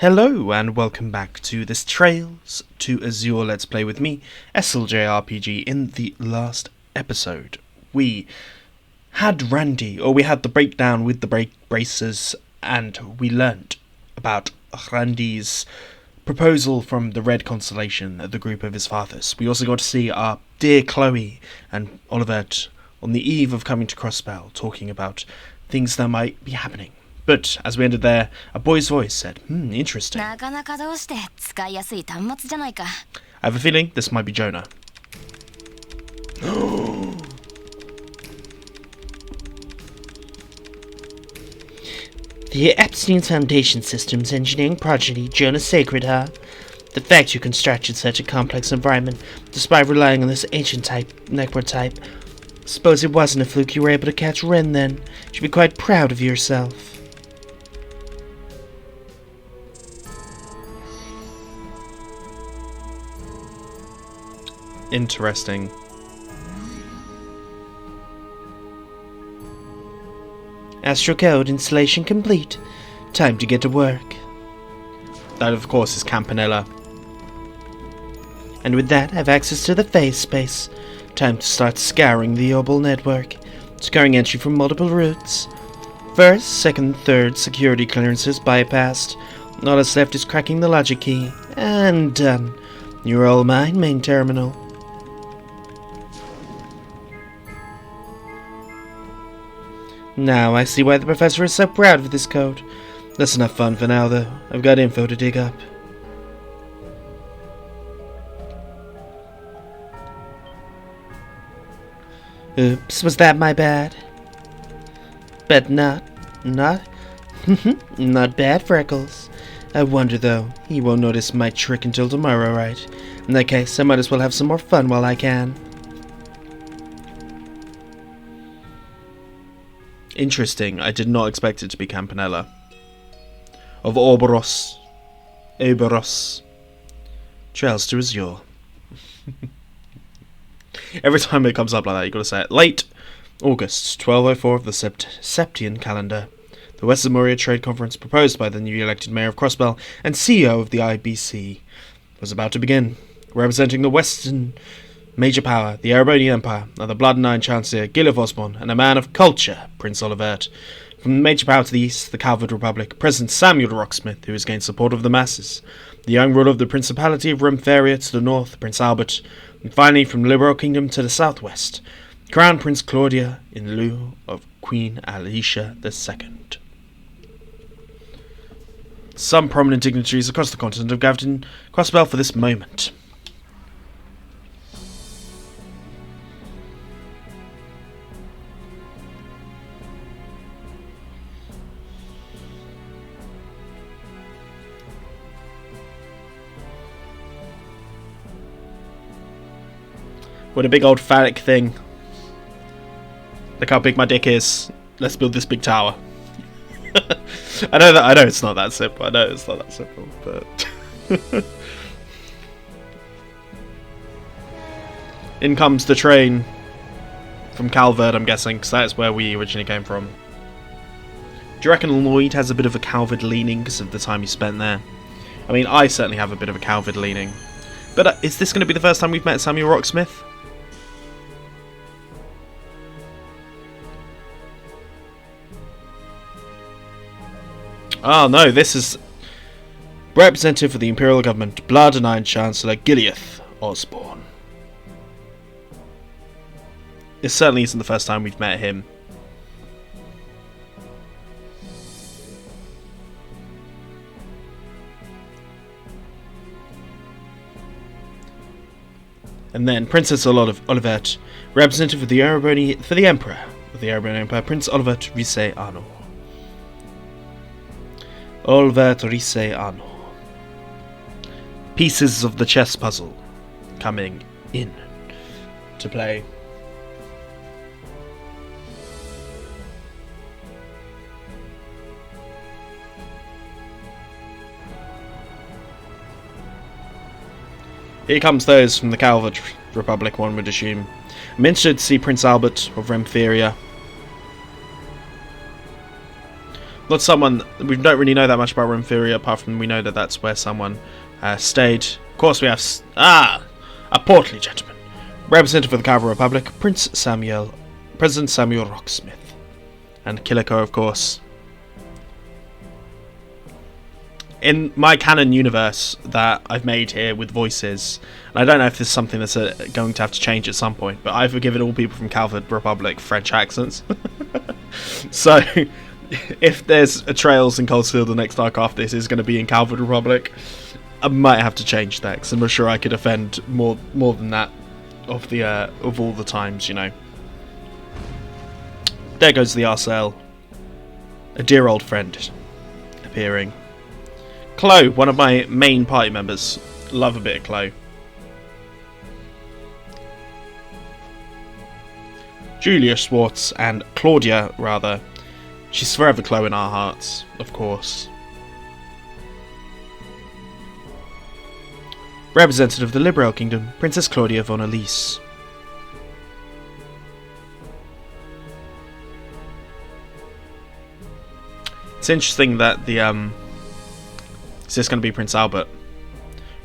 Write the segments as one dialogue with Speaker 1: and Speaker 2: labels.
Speaker 1: Hello and welcome back to this Trails to Azure Let's Play with me, SLJRPG. In the last episode, we had the breakdown with the bracers, and we learnt about Randy's proposal from the Red Constellation, the group of his fathers. We also got to see our dear Chloe and Olivert on the eve of coming to Crossbell, talking about things that might be happening. But as we ended there, a boy's voice said, interesting. I have a feeling this might be Jonah.
Speaker 2: The Epstein Foundation Systems engineering prodigy, Jonah Sacred, huh? The fact you constructed such a complex environment, despite relying on this ancient network type. Suppose it wasn't a fluke you were able to catch Ren then. You should be quite proud of yourself.
Speaker 1: Interesting.
Speaker 2: Astrocode installation complete. Time to get to work.
Speaker 1: That, of course, is Campanella.
Speaker 2: And with that, I have access to the phase space. Time to start scouring the Obel network. Scoring entry from multiple routes. First, second, third security clearances bypassed. All that's left is cracking the logic key. And done. You're all mine, main terminal. Now I see why the professor is so proud of this code. That's enough fun for now, though. I've got info to dig up. Oops, was that my bad? But not bad, Freckles. I wonder, though, he won't notice my trick until tomorrow, right? In that case, I might as well have some more fun while I can.
Speaker 1: Interesting. I did not expect it to be Campanella. Of Oberos. Trails to Azure. Every time it comes up like that, you gotta say it. Late August, 1204 of the Septian calendar. The West Zemuria Trade Conference, proposed by the newly elected mayor of Crossbell and CEO of the IBC, was about to begin. Representing the Western major power, the Erebonian Empire, are the Blood and Iron Chancellor, Gil of Osborne, and a man of culture, Prince Olivert. From the major power to the east, the Calvard Republic, President Samuel Rocksmith, who has gained support of the masses. The young ruler of the Principality of Rumferia to the north, Prince Albert. And finally, from the Liberal Kingdom to the southwest, Crown Prince Claudia in lieu of Queen Alicia II. Some prominent dignitaries across the continent have gathered in Crossbell for this moment. What a big old phallic thing. Look how big my dick is. Let's build this big tower. I know it's not that simple, but in comes the train from Calvard, I'm guessing, because that's where we originally came from. Do you reckon Lloyd has a bit of a Calvard leaning because of the time he spent there? I mean, I certainly have a bit of a Calvard leaning. But is this going to be the first time we've met Samuel Rocksmith? Oh no, this is representative for the Imperial Government, Blood and Iron Chancellor Gileath Osborne. This certainly isn't the first time we've met him. And then Princess Olivert, representative of the for the Emperor of the Erebonian Empire, Prince Olivert Reis Anno. Olivert Reis Anno. Pieces of the chess puzzle coming in to play. Here comes those from the Calvard Republic, one would assume. I'm interested to see Prince Albert of Remferia. Not someone... We don't really know that much about Renfiria, apart from we know that that's where someone stayed. Of course, we have... a portly gentleman. Representative of the Calvard Republic, President Samuel Rocksmith. And Killico, of course. In my canon universe that I've made here with voices, and I don't know if this is something that's going to have to change at some point, but I've given all people from Calvard Republic French accents. So, if there's a Trails in Coldsteel, the next arc after this is going to be in Calvard Republic, I might have to change that, because I'm not sure I could offend more than that of all the times, you know. There goes the Arcel. A dear old friend appearing. Chloe, one of my main party members. Love a bit of Chloe. Julia Schwartz and Claudia, rather. She's forever Chloe in our hearts, of course. Representative of the Liberal Kingdom, Princess Claudia von Elise. It's interesting that the is this going to be Prince Albert?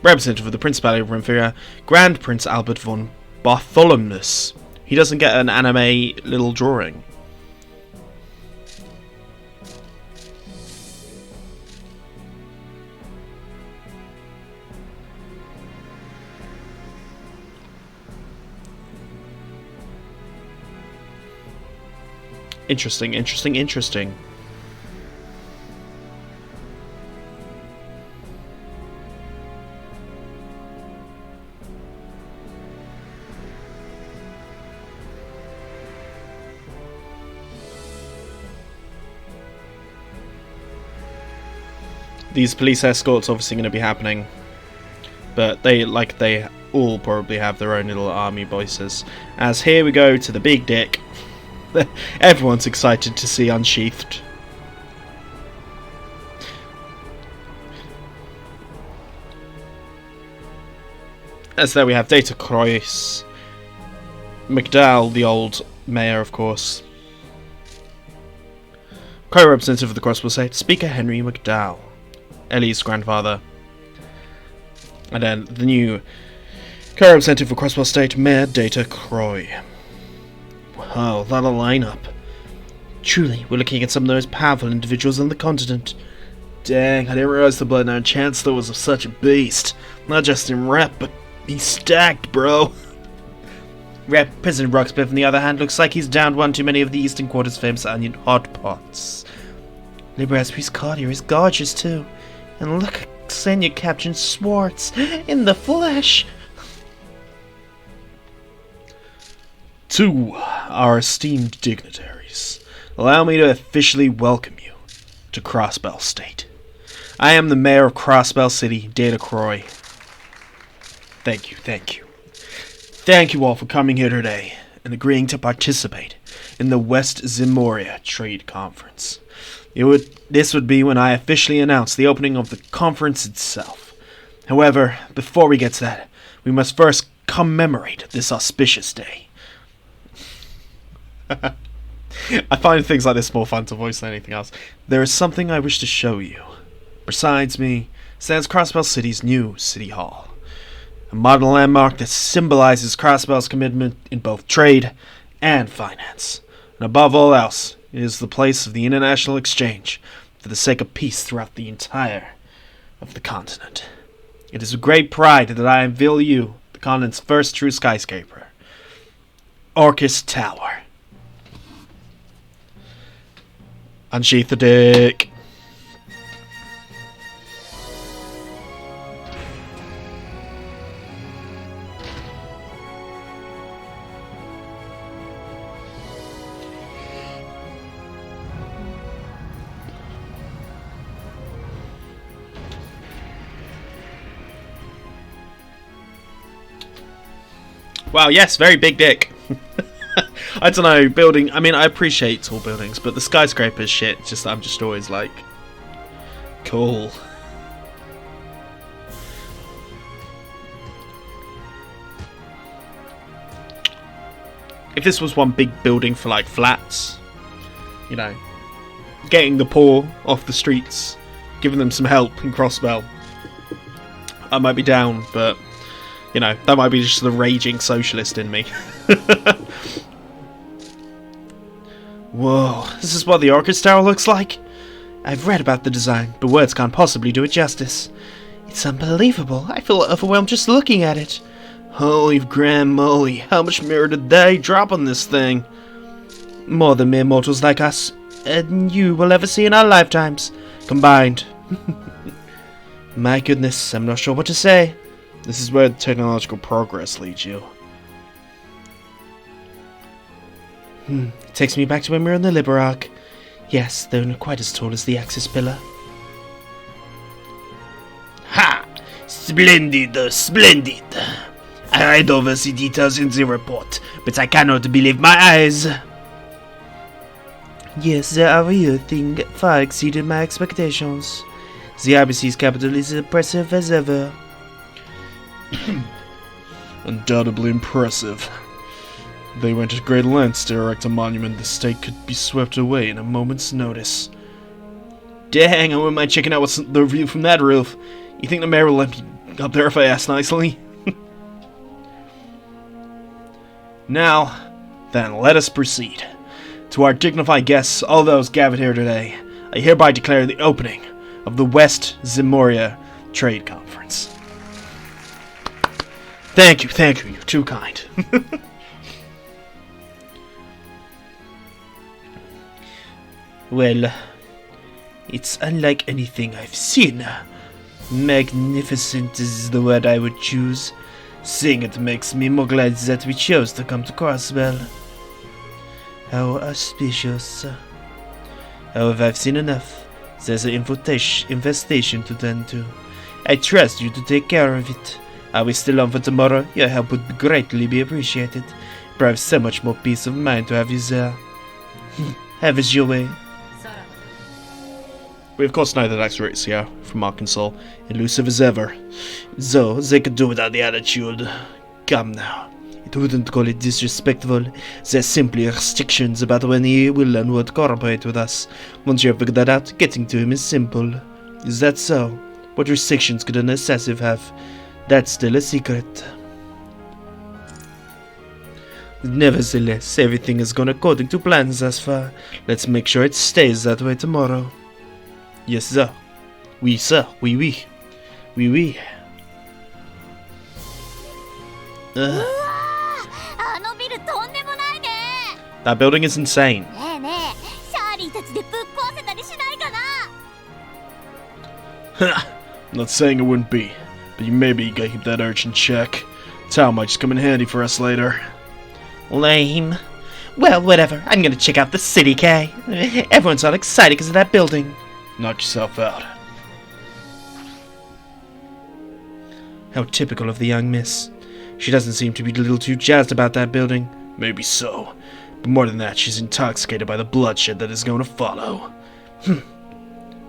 Speaker 1: Representative of the Principality of Renfiria, Grand Prince Albert von Bartholomeus. He doesn't get an anime little drawing. Interesting, interesting, interesting. These police escorts obviously going to be happening, but they all probably have their own little army voices. As here we go to the big dick. Everyone's excited to see unsheathed. As there we have Data Reis, McDowell, the old mayor, of course. Co-representative of the Crossbell State, Speaker Henry McDowell, Ellie's grandfather. And then the new co-representative for Crossbell State, Mayor Data Croy. Wow, that a lineup. Truly, we're looking at some of the most powerful individuals on the continent. Dang, I didn't realize the Bloodhound Chancellor was such a beast. Not just in rep, but he's stacked, bro. President Rocksmith, on the other hand, looks like he's downed one too many of the Eastern Quarter's famous onion hot pots. Libera's Priest Cartier is gorgeous too. And look at Senior Captain Schwartz in the flesh. To our esteemed dignitaries, allow me to officially welcome you to Crossbell State. I am the Mayor of Crossbell City, Data Croy. Thank you, thank you. Thank you all for coming here today and agreeing to participate in the West Zemuria Trade Conference. This would be when I officially announce the opening of the conference itself. However, before we get to that, we must first commemorate this auspicious day. I find things like this more fun to voice than anything else. There is something I wish to show you. Besides me stands Crossbell City's new City Hall. A modern landmark that symbolizes Crossbell's commitment in both trade and finance. And above all else, it is the place of the international exchange for the sake of peace throughout the entire of the continent. It is with great pride that I unveil you the continent's first true skyscraper, Orchis Tower. Unsheath the dick. Wow, yes, very big dick. I don't know, building... I mean, I appreciate tall buildings, but the skyscrapers shit, I'm just always like... Cool. If this was one big building for, like, flats, you know, getting the poor off the streets, giving them some help in Crossbell. I might be down, but, you know, that might be just the raging socialist in me.
Speaker 2: Whoa, this is what the Orchis Tower looks like? I've read about the design, but words can't possibly do it justice. It's unbelievable. I feel overwhelmed just looking at it. Holy grand moly, how much mirror did they drop on this thing? More than mere mortals like us, and you will ever see in our lifetimes, combined. My goodness, I'm not sure what to say.
Speaker 1: This is where technological progress leads you.
Speaker 2: It takes me back to when we were on the Calvard Arc. Yes, though not quite as tall as the Axis pillar.
Speaker 3: Ha! Splendid, splendid! I read over the details in the report, but I cannot believe my eyes.
Speaker 2: Yes, the real thing far exceeded my expectations. The IBC's capital is impressive as ever.
Speaker 1: Undoubtedly impressive. They went to great lengths to erect a monument the state could be swept away in a moment's notice. Dang, I wouldn't mind checking out what's the view from that roof. You think the mayor will let me up there if I ask nicely? Now, then, let us proceed. To our dignified guests, all those gathered here today, I hereby declare the opening of the West Zemuria Trade Conference. Thank you, you're too kind.
Speaker 2: Well, it's unlike anything I've seen. Magnificent is the word I would choose, seeing it makes me more glad that we chose to come to Crossbell. How auspicious. However, I've seen enough. There's an infestation to tend to. I trust you to take care of it. Are we still on for tomorrow? Your help would greatly be appreciated. But I have so much more peace of mind to have you there. Have it your way.
Speaker 1: We of course know that that's here from Arkansas, elusive as ever.
Speaker 2: So, they could do without the attitude. Come now. It wouldn't call it disrespectful. There's simply restrictions about when he will and would cooperate with us. Once you have figured that out, getting to him is simple. Is that so? What restrictions could an assassin have? That's still a secret. Nevertheless, everything has gone according to plans thus far. Let's make sure it stays that way tomorrow. Yes, sir. Oui, sir. Oui, oui. Oui, oui.
Speaker 1: That building is insane. I'm not saying it wouldn't be, but maybe you gotta keep that urge in check. Town might just come in handy for us later.
Speaker 2: Lame. Well, whatever. I'm gonna check out the city, Kay. Everyone's all excited because of that building.
Speaker 1: Knock yourself out.
Speaker 2: How typical of the young miss. She doesn't seem to be a little too jazzed about that building.
Speaker 1: Maybe so. But more than that, she's intoxicated by the bloodshed that is going to follow.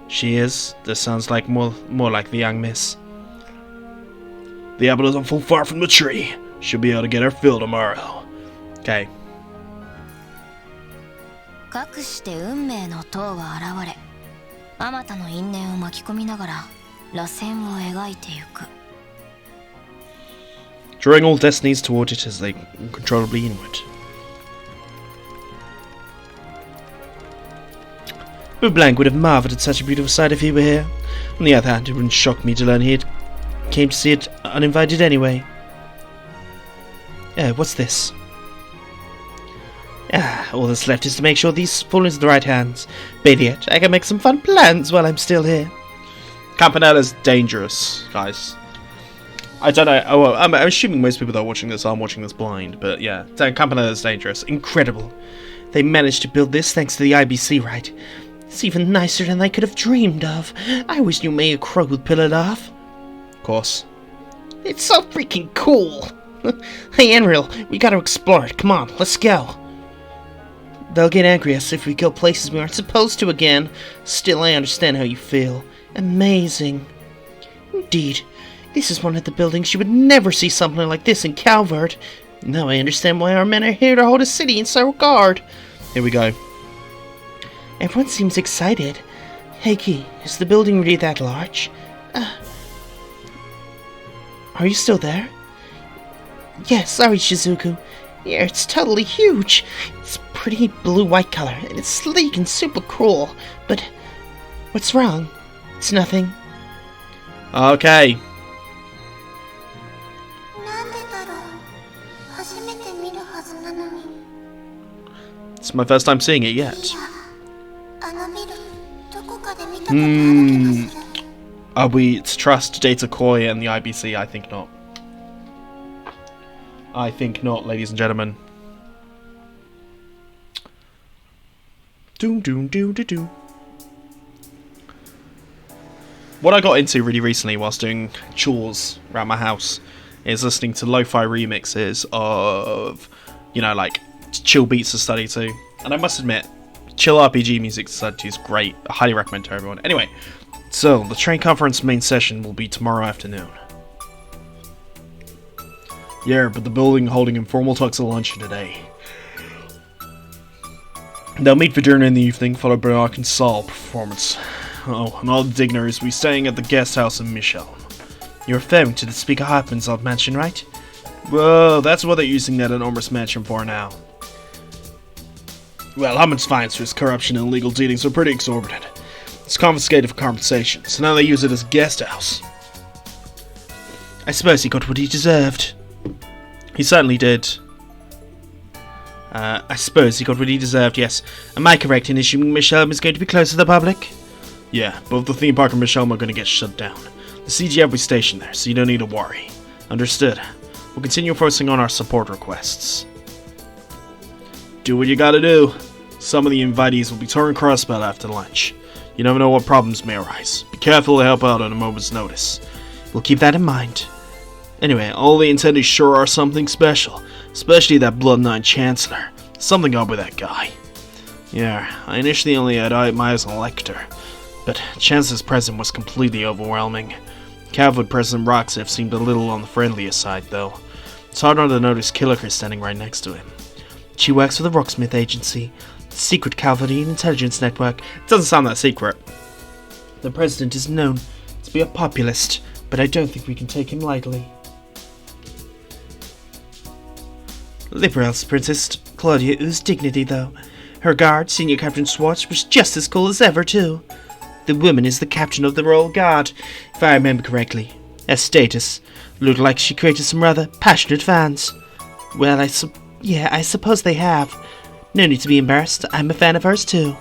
Speaker 2: She is? This sounds like more like the young miss.
Speaker 1: The apple doesn't fall far from the tree. She'll be able to get her fill tomorrow. Okay.
Speaker 4: かくして運命の塔は現れ、あまたの因縁を巻き込みながら螺旋を描いてゆく。
Speaker 1: Drawing all destinies toward it as they uncontrollably inward.
Speaker 2: Blank would have marveled at such a beautiful sight if he were here. On the other hand, it wouldn't shock me to learn he came to see it uninvited anyway. What's this? All that's left is to make sure these fall into the right hands. Better yet, I can make some fun plans while I'm still here.
Speaker 1: Campanella's dangerous, guys. I don't know. Oh, well, I'm assuming most people that are watching this aren't watching this blind, but yeah, Campanella's dangerous.
Speaker 2: Incredible. They managed to build this thanks to the IBC, right? It's even nicer than I could have dreamed of. I wish you Mayor Crow would pull it off.
Speaker 1: Of course.
Speaker 2: It's so freaking cool. Hey, Enril, we gotta explore it. Come on, let's go. They'll get angry at us if we go places we aren't supposed to again. Still, I understand how you feel. Amazing. Indeed. This is one of the buildings you would never see something like this in Calvard. Now I understand why our men are here to hold a city in so regard.
Speaker 1: Here we go.
Speaker 2: Everyone seems excited. Hey Key, is the building really that large? Are you still there? Yes, sorry Shizuku. Yeah, it's totally huge. It's pretty blue-white color, and it's sleek and super cool. But what's wrong? It's nothing.
Speaker 1: Okay. It's my first time seeing it yet. Are we to trust Data Koi and the IBC? I think not. I think not, ladies and gentlemen. Doom doom doom doom doom. What I got into really recently whilst doing chores around my house is listening to lo-fi remixes of, you know, like chill beats to study to. And I must admit, chill RPG music to study to is great. I highly recommend to everyone. Anyway, so the train conference main session will be tomorrow afternoon. Yeah, but the building holding informal talks at luncheon today. They'll meet for dinner in the evening, followed by an Arkansas performance. Oh, and all the dignitaries will be staying at the guest house in Michelle.
Speaker 2: You're referring to the Speaker Hartmann's old mansion, right?
Speaker 1: Whoa, that's what they're using that enormous mansion for now. Well, Hartmann's fines for his corruption and illegal dealings are pretty exorbitant. It's confiscated for compensation, so now they use it as a guest house.
Speaker 2: I suppose he got what he deserved.
Speaker 1: He certainly did.
Speaker 2: I suppose he got what he deserved, yes. Am I correct in assuming Michelle is going to be closed to the public?
Speaker 1: Yeah, both the theme park and Michelle are going to get shut down. The CGF will be stationed there, so you don't need to worry. Understood. We'll continue focusing on our support requests. Do what you gotta do. Some of the invitees will be touring Crossbell after lunch. You never know what problems may arise. Be careful to help out on a moment's notice.
Speaker 2: We'll keep that in mind.
Speaker 1: Anyway, all the attendees sure are something special. Especially that Blood9 Chancellor. Something up with that guy. Yeah, I initially only had my eyes on Lecter, but Chancellor's presence was completely overwhelming. Calvard President Roxif seemed a little on the friendlier side, though. It's hard not to notice Killiker standing right next to him.
Speaker 2: She works for the Rocksmith Agency, the secret Calvardian intelligence network.
Speaker 1: It doesn't sound that secret.
Speaker 2: The President is known to be a populist, but I don't think we can take him lightly. Liberal's Princess Claudia oozed dignity, though. Her guard, Senior Captain Schwartz, was just as cool as ever, too. The woman is the captain of the Royal Guard, if I remember correctly. Her status looked like she created some rather passionate fans. Well, I suppose they have. No need to be embarrassed. I'm a fan of hers, too.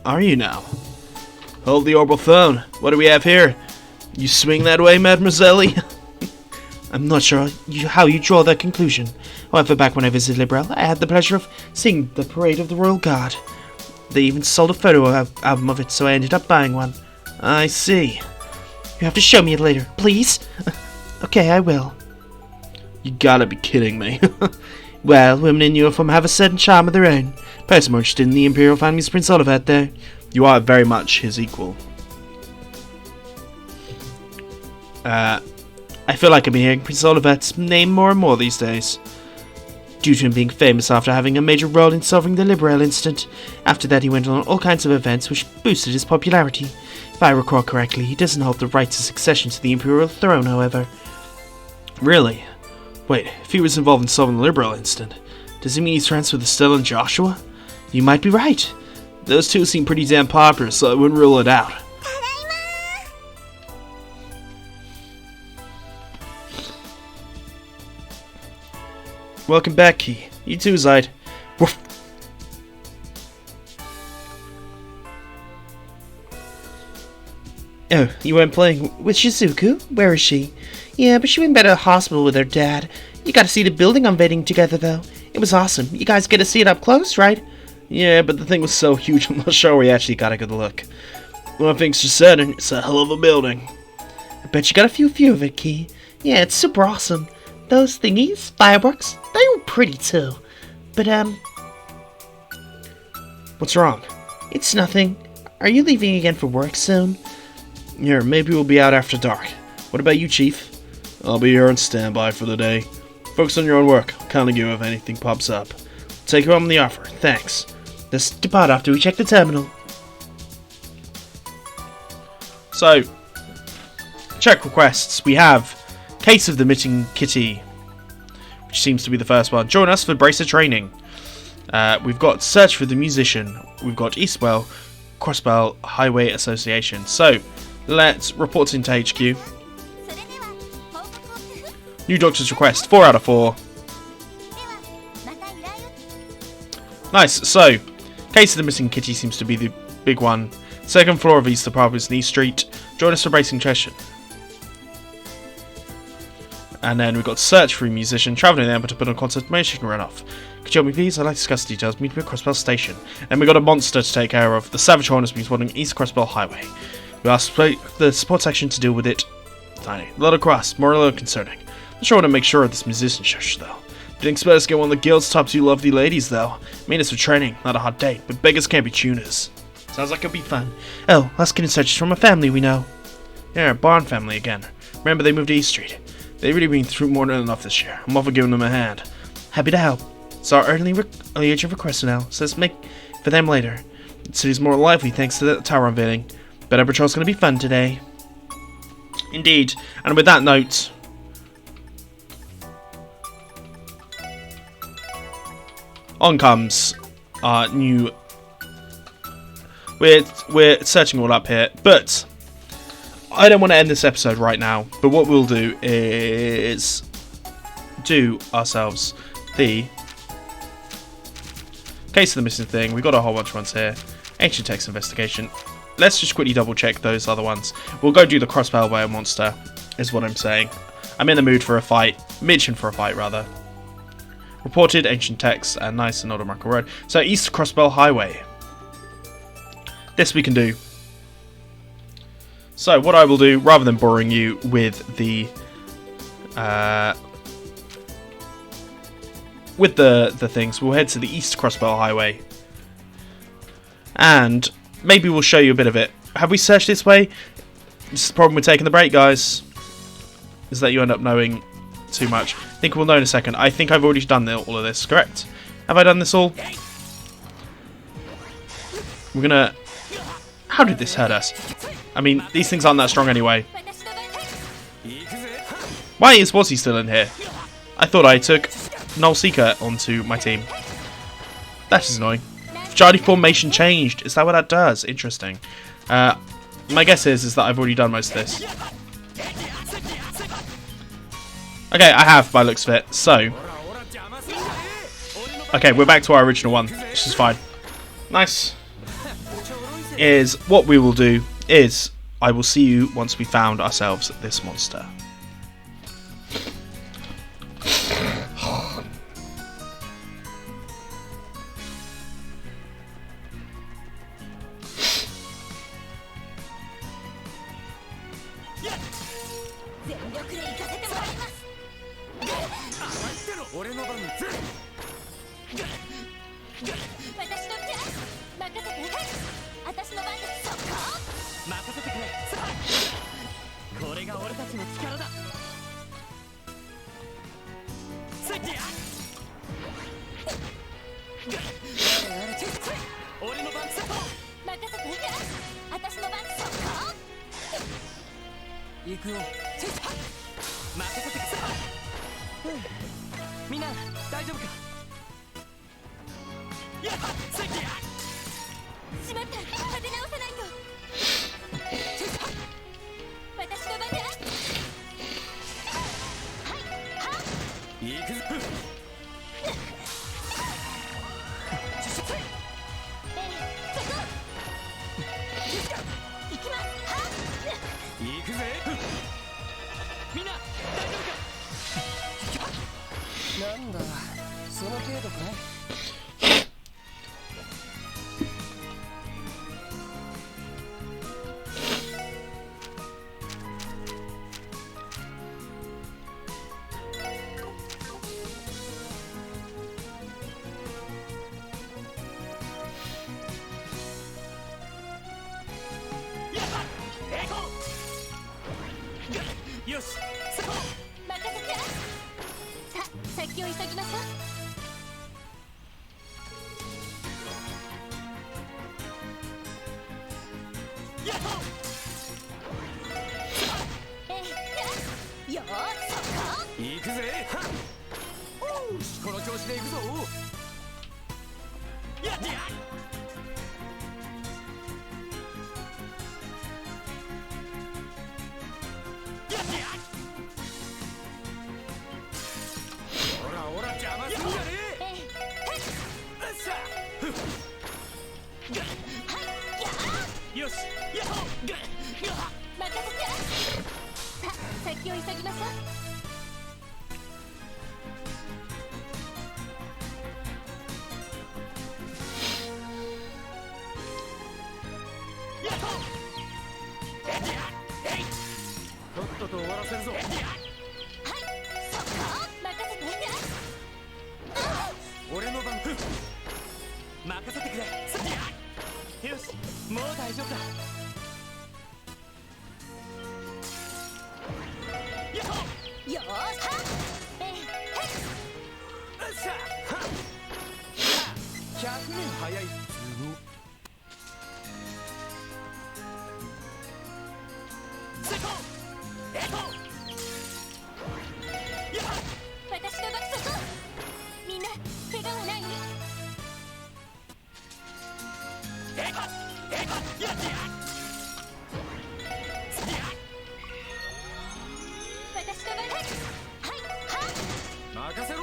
Speaker 1: Are you now? Hold the orbital phone. What do we have here? You swing that way, mademoiselle?
Speaker 2: I'm not sure how you draw that conclusion. However, back when I visited Liberal, I had the pleasure of seeing the parade of the Royal Guard. They even sold a photo album of it, so I ended up buying one.
Speaker 1: I see.
Speaker 2: You have to show me it later, please? Okay, I will.
Speaker 1: You gotta be kidding me.
Speaker 2: Well, women in uniform have a certain charm of their own. Perhaps more interested in the Imperial family's Prince Olivet, though.
Speaker 1: You are very much his equal.
Speaker 2: I feel like I've been hearing Prince Olivet's name more and more these days. Due to him being famous after having a major role in solving the Liberal incident. After that, he went on all kinds of events which boosted his popularity. If I recall correctly, he doesn't hold the right to succession to the Imperial throne, however.
Speaker 1: Really? Wait, if he was involved in solving the Liberal incident, does he mean he's friends with Estelle and Joshua?
Speaker 2: You might be right.
Speaker 1: Those two seem pretty damn popular, so I wouldn't rule it out. Welcome back, Key. You too, Zide. Woof.
Speaker 2: Oh, you weren't playing with Shizuku? Where is she? Yeah, but she went back to the hospital with her dad. You got to see the building unveiling together, though. It was awesome. You guys get to see it up close, right?
Speaker 1: Yeah, but the thing was so huge, I'm not sure we actually got a good look. One thing's for certain, it's a hell of a building.
Speaker 2: I bet you got a few of it, Key. Yeah, it's super awesome. Those thingies, fireworks, they were pretty too. But,
Speaker 1: what's wrong?
Speaker 2: It's nothing. Are you leaving again for work soon?
Speaker 1: Yeah, maybe we'll be out after dark. What about you, Chief? I'll be here on standby for the day. Focus on your own work. I'll contact you if anything pops up. Take you on the offer. Thanks.
Speaker 2: Let's depart after we check the terminal.
Speaker 1: So, check requests. We have Case of the Missing Kitty, which seems to be the first one. Join us for Bracer Training. We've got Search for the Musician. We've got Eastwell, Crossbell Highway Association. So, let's report into HQ. New Doctor's Request, 4 out of 4. Nice, so, Case of the Missing Kitty seems to be the big one. Second floor of East Apartments, East Street. Join us for Bracing Session. And then we've got Search for a Musician, travelling there but to put on confirmation runoff. Could you help me please? I'd like to discuss the details. Meet me at Crossbell Station. And we've got a monster to take care of. The Savage Horn has been spotting East Crossbell Highway. We asked the support section to deal with it. Tiny. A lot of cross, more a little concerning. I'm sure I want to make sure of this musician shush though. Didn't expect us to get one of the guild's top 2 lovely ladies though. Mean it's for training, not a hot date, but beggars can't be tuners. Sounds like it'll be fun.
Speaker 2: Oh, let's get in touch from a family we know.
Speaker 1: Yeah, Barn family again. Remember they moved to East Street. They've really been through more than enough this year. I'm all for giving them a hand.
Speaker 2: Happy to help.
Speaker 1: It's our early age of request now, so let's make for them later. The city's more lively thanks to the tower unveiling. Bet our patrol's gonna be fun today. Indeed, and with that note, on comes our new. We're searching all up here, but I don't want to end this episode right now. But what we'll do is do ourselves the Case of the Missing Thing. We've got a whole bunch of ones here. Ancient Text Investigation. Let's just quickly double check those other ones. We'll go do the Crossbell Whale Monster, is what I'm saying. I'm in the mood for a fight. Mission for a fight, rather. Reported Ancient Text and Nice and Old Marco Road. So East Crossbell Highway. This we can do. So what I will do, rather than boring you with the things, we'll head to the East Crossbell Highway, and maybe we'll show you a bit of it. Have we searched this way? This is the problem with taking the break, guys, is that you end up knowing too much. I think we'll know in a second. I think I've already done all of this, correct? Have I done this all? We're gonna... How did this hurt us? I mean, these things aren't that strong anyway. Why is Wazzy still in here? I thought I took Noel Seeker onto my team. That is annoying. Fraternity formation changed. Is that what that does? Interesting. My guess is that I've already done most of this. Okay, I have by looks of it. So, okay, we're back to our original one, which is fine. Nice. Is what we will do is I will see you once we found ourselves this monster.
Speaker 5: 調子でいくぞ。やってや。ほらほら邪魔すんじゃねえ。よっしゃ。よし。やっほ。
Speaker 4: 任せて。さあ先を急ぎましょう。
Speaker 5: とっとと終わらせるぞ。
Speaker 4: はい、そこ任せて。
Speaker 5: 俺の番。任せてくれ。よし、もう大丈夫だ。
Speaker 4: よーし、はっ、
Speaker 5: よっしゃ。100年早いっつうの。
Speaker 4: 私の爆速。みんな怪我はない？私の爆速。はい、はっ。
Speaker 5: 任せろ。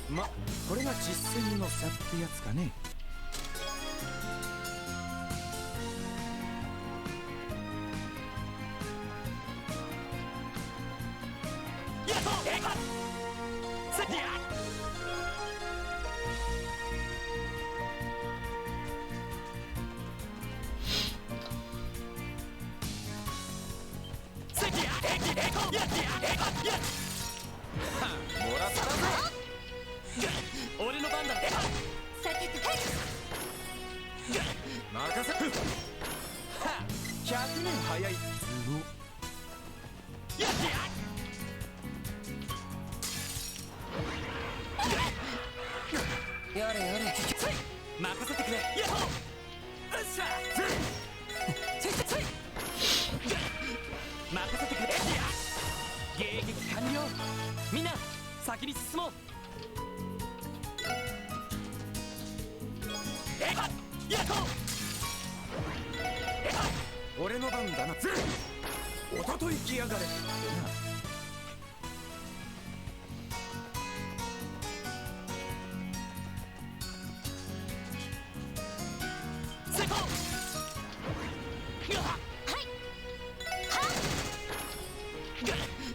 Speaker 5: ま、これが実戦の差ってやつかね。もらったぞ。俺の番だ。
Speaker 4: さてと、
Speaker 5: 任せ。100年早いっつうの。やれやれ。任せてくれ。よっしゃ。任せてくれ。迎撃完了。みんな先に進もう。俺の番だな。おととい来やがれってな。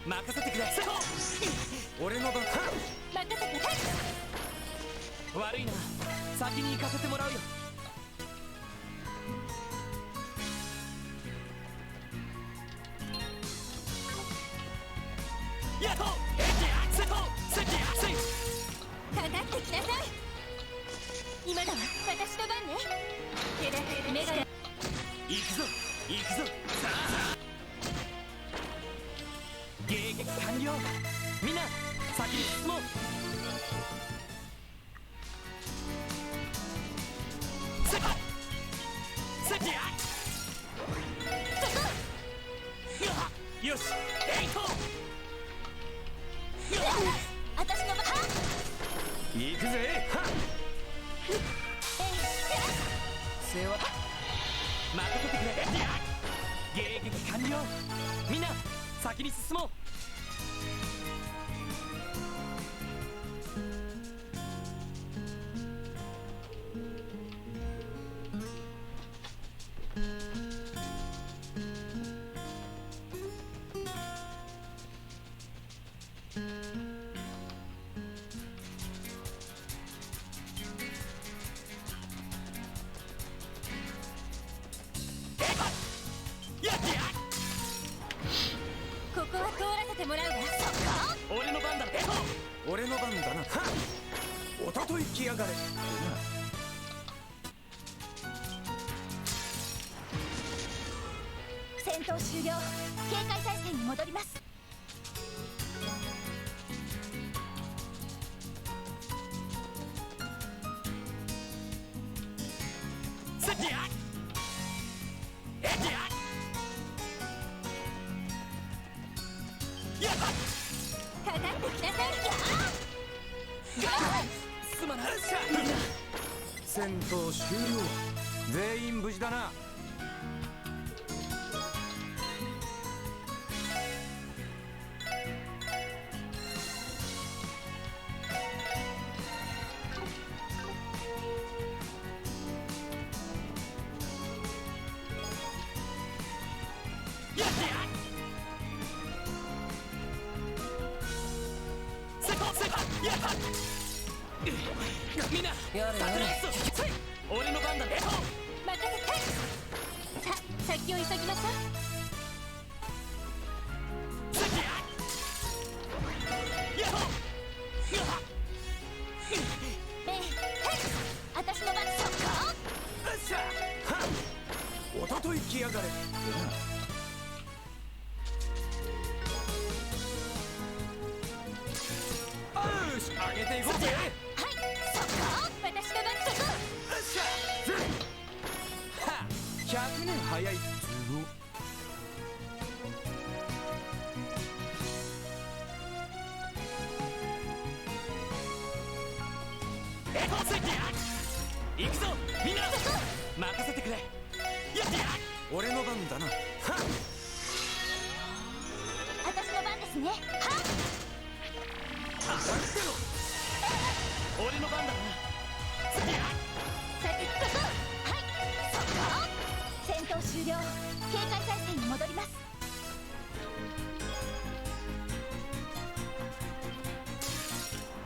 Speaker 5: 任せてくれ。俺の番。
Speaker 4: 任せて。
Speaker 5: 悪いな、先に行かせてもらうよ。やっほ。
Speaker 4: かかってきなさい。今だわ、私の番ね。目が。
Speaker 5: 行くぞ行くぞ。さあ迎撃完了。みんな先に進もう。よし、
Speaker 4: 私の番。
Speaker 5: 行くぜ。世話任せてくれ。迎撃完了。みんな先に進もう。
Speaker 4: ここは通らせてもらうわ。そこ。
Speaker 5: 俺の番だ。俺の番だな。おととい来やがれってな。
Speaker 4: 戦闘終了。警戒態勢に戻ります。かかってきなさい。
Speaker 5: すまない。戦闘終了。全員無事だな。みんなやれやれ。俺の番だ。任せて。
Speaker 4: さあ先を急ぎましょう。私の番そこ。
Speaker 5: よっしゃ。おととい来やがれ。よし、上げていこうぜ。
Speaker 4: はい、そこ。私の番そこ。
Speaker 5: よっしゃ。は100年早いっつうの。行くぞみんな。任せてくれ。俺の番だな。
Speaker 4: 私の番ですね。
Speaker 5: 上がってろ。俺の番だな。
Speaker 4: 先そこ。はいそこ。戦闘終了。警戒態勢に戻ります。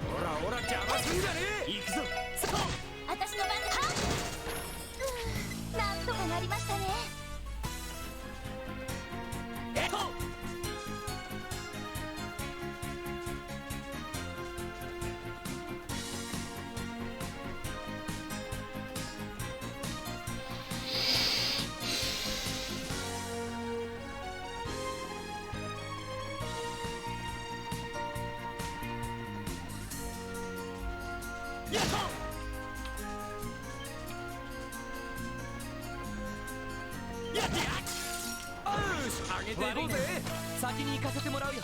Speaker 5: ほらほら邪魔すんじゃねえ。行くぞそこ。
Speaker 4: 私の番です。なんとかなりましたね。
Speaker 5: 上げていこうぜ。先に行かせてもらうよ。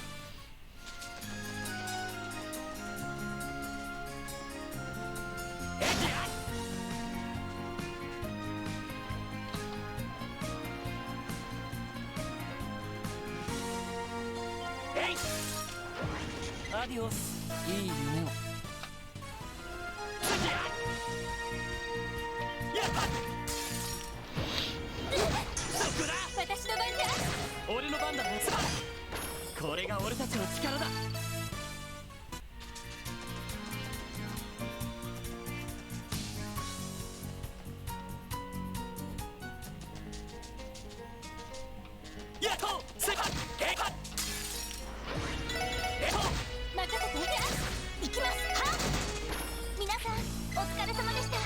Speaker 5: アディオス。いい夢を。
Speaker 4: 私の番じゃ。
Speaker 5: 俺の番だ。これが俺たちの力だ。やっとセカ
Speaker 4: 任せて。行きます。皆さんお疲れ様でした。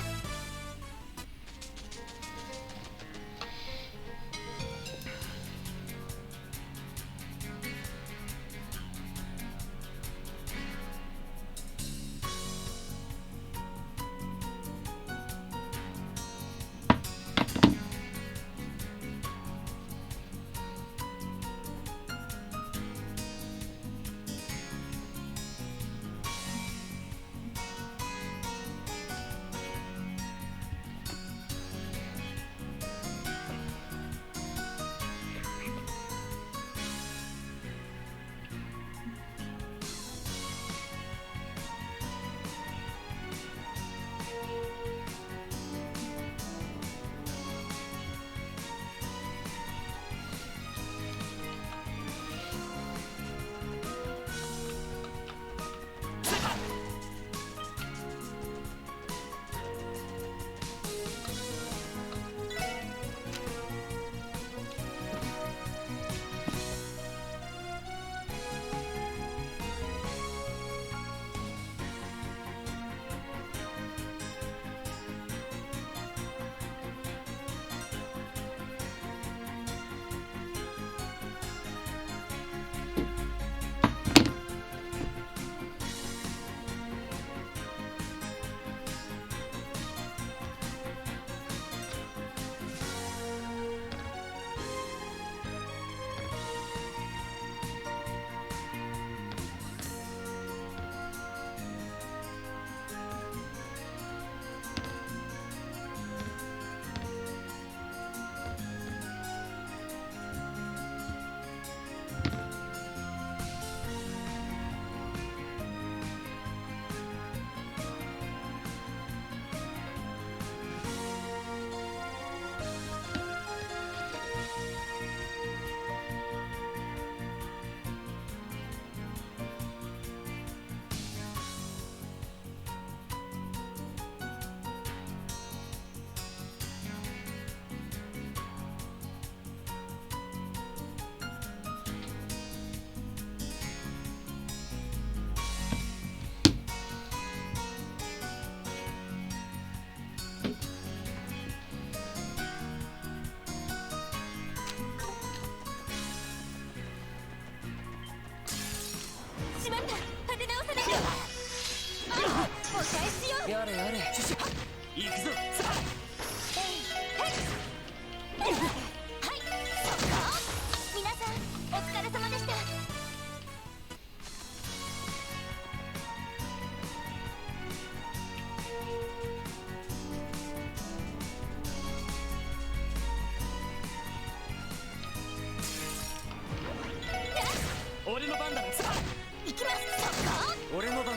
Speaker 5: 俺の番だな。さあ
Speaker 4: 行きます。そっか。
Speaker 5: 俺の番。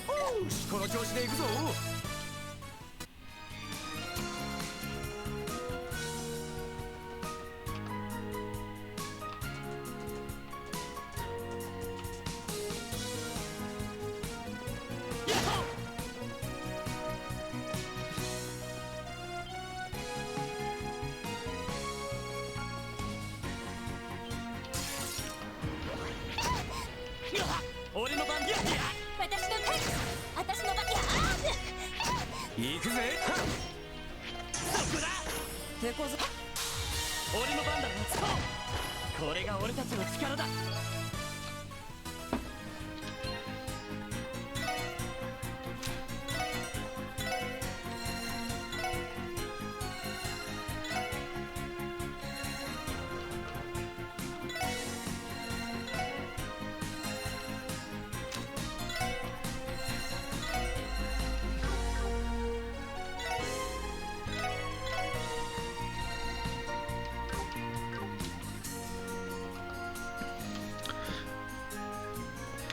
Speaker 5: おし、この調子で行くぞ。俺の番だ。
Speaker 4: 私のターン。私の番。
Speaker 5: 行くぜ。そこだ。手こず。俺の番だ。これが俺たちの力だ。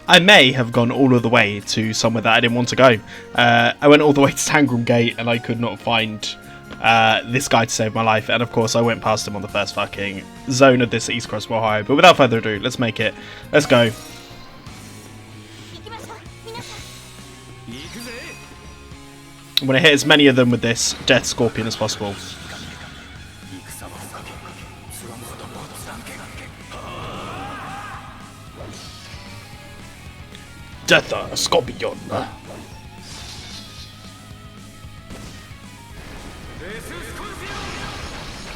Speaker 1: I may have gone all of the way to somewhere that I didn't want to go. I went all the way to Tangram Gate and I could not find this guy to save my life. And of course I went past him on the first fucking zone of this East Crossbell Highway. But without further ado, let's make it. Let's go. I'm going to hit as many of them with this Death Scorpion as possible. Death Scorpion.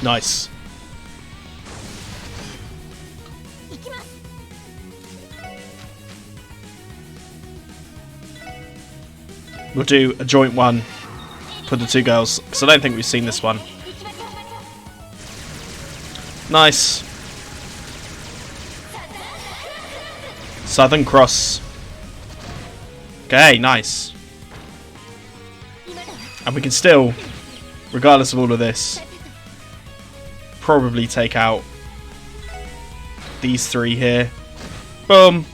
Speaker 1: Nice. We'll do a joint one for the two girls, because I don't think we've seen this one. Nice. Southern Cross. Okay, nice. And we can still, regardless of all of this, probably take out these three here. Boom.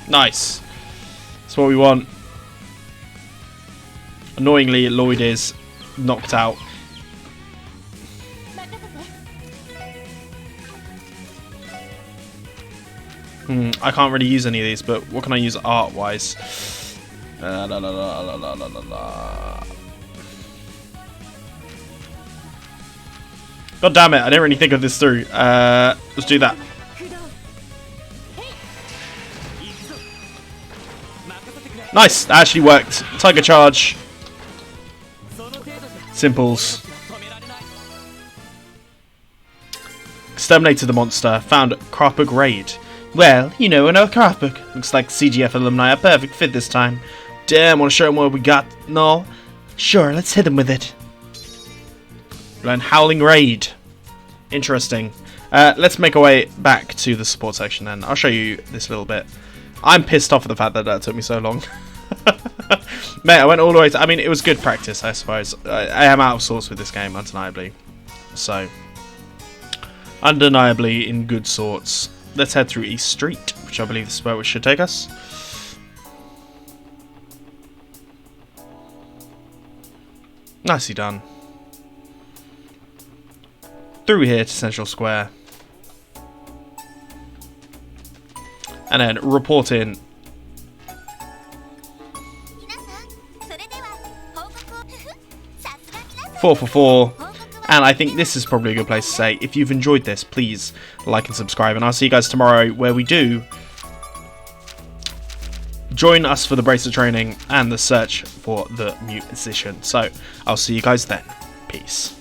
Speaker 1: Nice. That's what we want. Annoyingly, Lloyd is knocked out. I can't really use any of these, but what can I use art-wise? God damn it, I didn't really think of this through. Let's do that. Nice, that actually worked. Tiger Charge. Simples. Exterminated the monster. Found Crossbell Raid. Well, you know, another Crossbell. Looks like CGF alumni are perfect fit this time. Damn, want to show them what we got? No? Sure, let's hit them with it. Learn Howling Raid. Interesting. Let's make our way back to the support section then. I'll show you this a little bit. I'm pissed off at the fact that that took me so long. Mate, I went all the way to... I mean, it was good practice, I suppose. I am out of sorts with this game, undeniably. So, undeniably in good sorts. Let's head through East Street, which I believe is where it should take us. Nicely done. Through here to Central Square. And then report in. 4 for 4. And I think this is probably a good place to say, if you've enjoyed this, please like and subscribe. And I'll see you guys tomorrow where we do join us for the bracelet training and the search for the musician. So I'll see you guys then. Peace.